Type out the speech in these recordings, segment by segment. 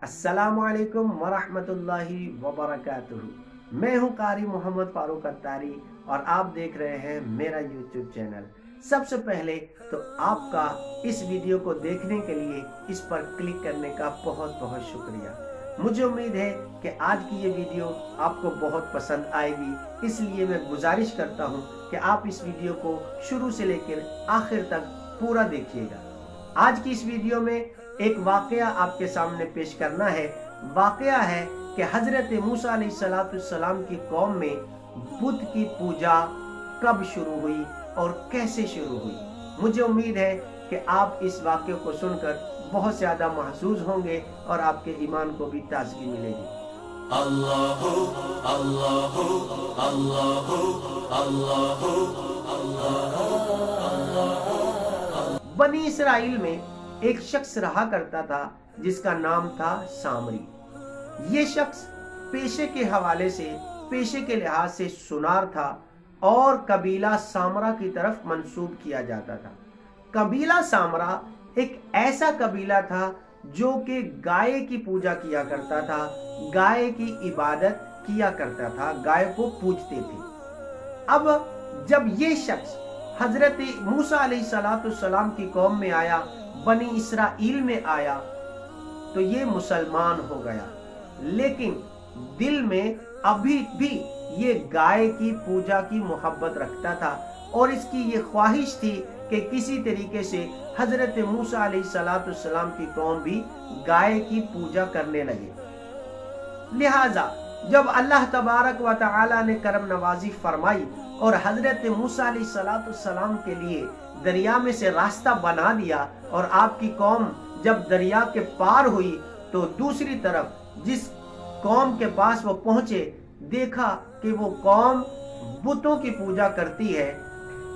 अस्सलामु अलैकुम वरहमतुल्लाहि वबरकातुहू। मैं हूं कारी मोहम्मद फारूक अत्तारी और आप देख रहे हैं मेरा यूट्यूब चैनल। सबसे पहले तो आपका इस वीडियो को देखने के लिए इस पर क्लिक करने का बहुत बहुत शुक्रिया। मुझे उम्मीद है कि आज की ये वीडियो आपको बहुत पसंद आएगी, इसलिए मैं गुजारिश करता हूं कि आप इस वीडियो को शुरू से लेकर आखिर तक पूरा देखिएगा। आज की इस वीडियो में एक वाकया आपके सामने पेश करना है। वाकया है कि हजरत मूसा अलैहिस्सलाम की कौम में बुत की पूजा कब शुरू हुई और कैसे शुरू हुई। मुझे उम्मीद है कि आप इस वाकये को सुनकर बहुत ज्यादा महसूस होंगे और आपके ईमान को भी ताजगी मिलेगी। अल्लाहु अल्लाहु अल्लाहु अल्लाहु अल्लाहु। बनी इसराइल में एक शख्स रहा करता था जिसका नाम था सामरी। ये शख्स पेशे के हवाले से, पेशे के लिहाज से सुनार था और कबीला सामरा की तरफ मंसूब किया जाता था। कबीला सामरा एक ऐसा कबीला था जो कि गाय की पूजा किया करता था, गाय की इबादत किया करता था, गाय को पूजते थे। अब जब ये शख्स हजरत मूसा अलैहिस्सलाम की कौम में आया, बनी इसराइल में आया, तो ये मुसलमान हो गया, लेकिन दिल में अभी भी ये गाय की पूजा की मोहब्बत रखता था और इसकी ये ख्वाहिश थी कि किसी तरीके से हजरत मूसा अलैहिस्सलाम की कौम भी गाय की पूजा करने लगे। लिहाजा जब अल्लाह तबारक व तआला ने करम नवाजी फरमाई और हजरत मूसा अलैहिस्सलाम के लिए दरिया में से रास्ता बना दिया और आपकी कौम जब दरिया के पार हुई तो दूसरी तरफ जिस कौम के पास वो पहुंचे, देखा कि वो कौम बुतों की पूजा करती है।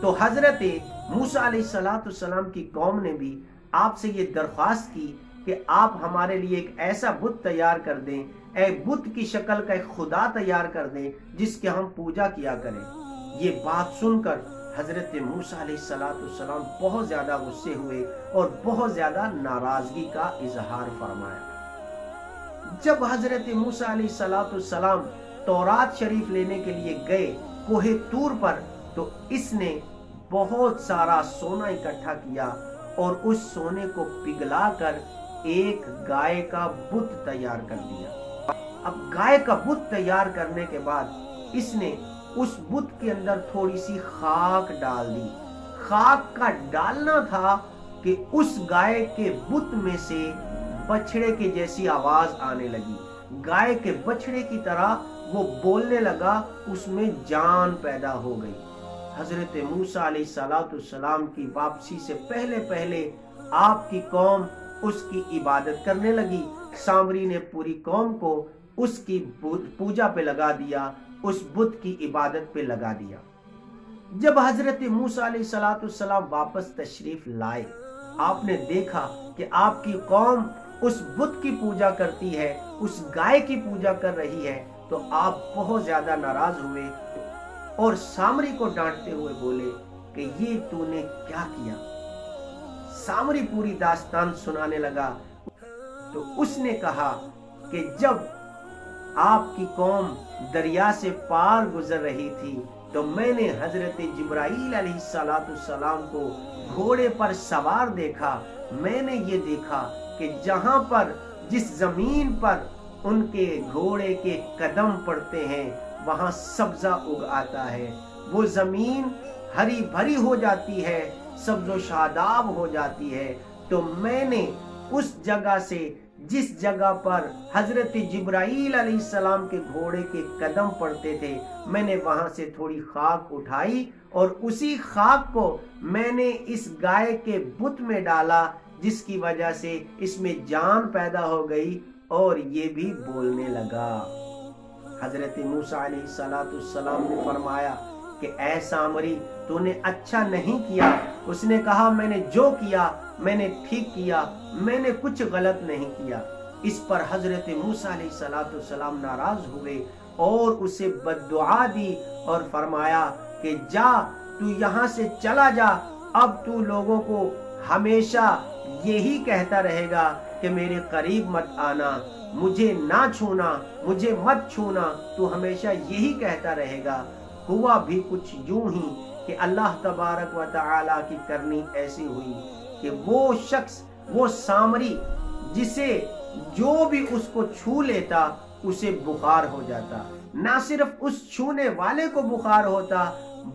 तो हजरत मूसा अलैहिस्सलाम की कौम ने भी आपसे ये दरख्वास्त की कि आप हमारे लिए एक ऐसा बुत तैयार कर दें, एक बुत की शक्ल का एक खुदा तैयार कर दें जिसके हम पूजा किया करें। ये बात सुनकर हजरत मूसा अलैहिस्सलाम बहुत ज्यादा गुस्से हुए और बहुत ज्यादा नाराजगी का इजहार फरमाया। जब हजरत मूसा अलैहिस्सलाम तौरात शरीफ लेने के लिए गए कोहे तूर पर, तो इसने बहुत सारा सोना इकट्ठा किया और उस सोने को पिघलाकर एक गाय का बुत तैयार कर दिया। अब गाय का बुत तैयार करने के बाद इसने उस बुत के अंदर थोड़ी सी खाक डाल दी। खाक का डालना था कि उस गाय के बुत में से बछड़े की जैसी आवाज आने लगी, गाय के बछड़े की तरह वो बोलने लगा, उसमें जान पैदा हो गई। हजरत मूसा अलैहिस्सलाम की वापसी से पहले पहले आपकी कौम उसकी इबादत करने लगी। सामरी ने पूरी कौम को उसकी पूजा पे लगा दिया, उस बुत की इबादत पे लगा दिया। जब हजरत मूसा अलैहिस्सलाम वापस तशरीफ लाए, आपने देखा कि आपकी कौम उस बुत की पूजा करती है, उस गाय की पूजा कर रही है, तो आप बहुत ज्यादा नाराज हुए और सामरी को डांटते हुए बोले कि ये तूने क्या किया। सामरी पूरी दास्तान सुनाने लगा। तो उसने कहा कि जब आपकी कौम दरिया से पार गुजर रही थी तो मैंने हजरत जिब्राईल अलैहिस्सलाम को घोड़े पर सवार देखा। मैंने ये देखा कि जहां पर जिस जमीन पर उनके घोड़े के कदम पड़ते हैं वहां सब्जा उग आता है, वो जमीन हरी भरी हो जाती है, सब्जो शादाब हो जाती है। तो मैंने उस जगह से, जिस जगह पर हजरत जिब्राईल अलैहिस्सलाम के घोड़े के कदम पड़ते थे, मैंने वहां से थोड़ी खाक उठाई और उसी खाक को मैंने इस गाय के बुत में डाला, जिसकी वजह से इसमें जान पैदा हो गई और ये भी बोलने लगा। हजरत मूसा अलैहिस्सलाम ने फरमाया कि ऐ सामरी, तूने अच्छा नहीं किया। उसने कहा मैंने जो किया मैंने ठीक किया, मैंने कुछ गलत नहीं किया। इस पर हजरत मूसा अलैहिस्सलाम नाराज हुए और उसे बद्दुआ दी और फरमाया कि जा, तू यहाँ से चला जा, अब तू लोगों को हमेशा यही कहता रहेगा کہ میرے قریب مت آنا، مجھے نہ چھونا، مجھے مت چھونا، تو ہمیشہ یہی کہتا رہے گا۔ ہوا بھی کچھ یوں ہی کہ اللہ تبارک و تعالی کی کرنی ایسی ہوئی کہ وہ شخص، وہ سامری، جسے جو بھی اس کو چھو لیتا اسے بخار ہو جاتا، نہ صرف اس چھونے والے کو بخار ہوتا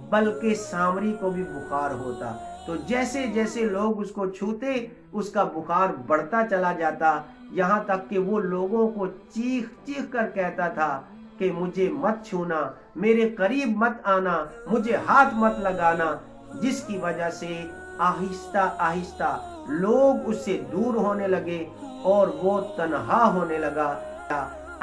بلکہ سامری کو بھی بخار ہوتا۔ تو جیسے جیسے لوگ اس کو چھوتے اس کا بخار بڑھتا چلا جاتا، یہاں تک کہ وہ لوگوں کو چیخ چیخ کر کہتا تھا کہ مجھے مت چھونا، میرے قریب مت آنا، مجھے ہاتھ مت لگانا، جس کی وجہ سے آہستہ آہستہ لوگ اس سے دور ہونے لگے اور وہ تنہا ہونے لگا،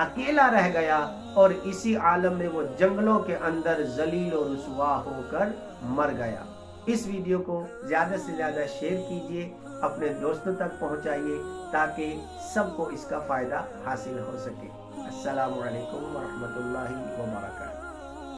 اکیلا رہ گیا، اور اسی عالم میں وہ جنگلوں کے اندر ذلیل و رسوا ہو کر مر گیا۔ اس ویڈیو کو زیادہ سے زیادہ شیئر کیجئے، اپنے دوستوں تک پہنچائیے تاکہ سب کو اس کا فائدہ حاصل ہو سکے۔ السلام علیکم ورحمۃ اللہ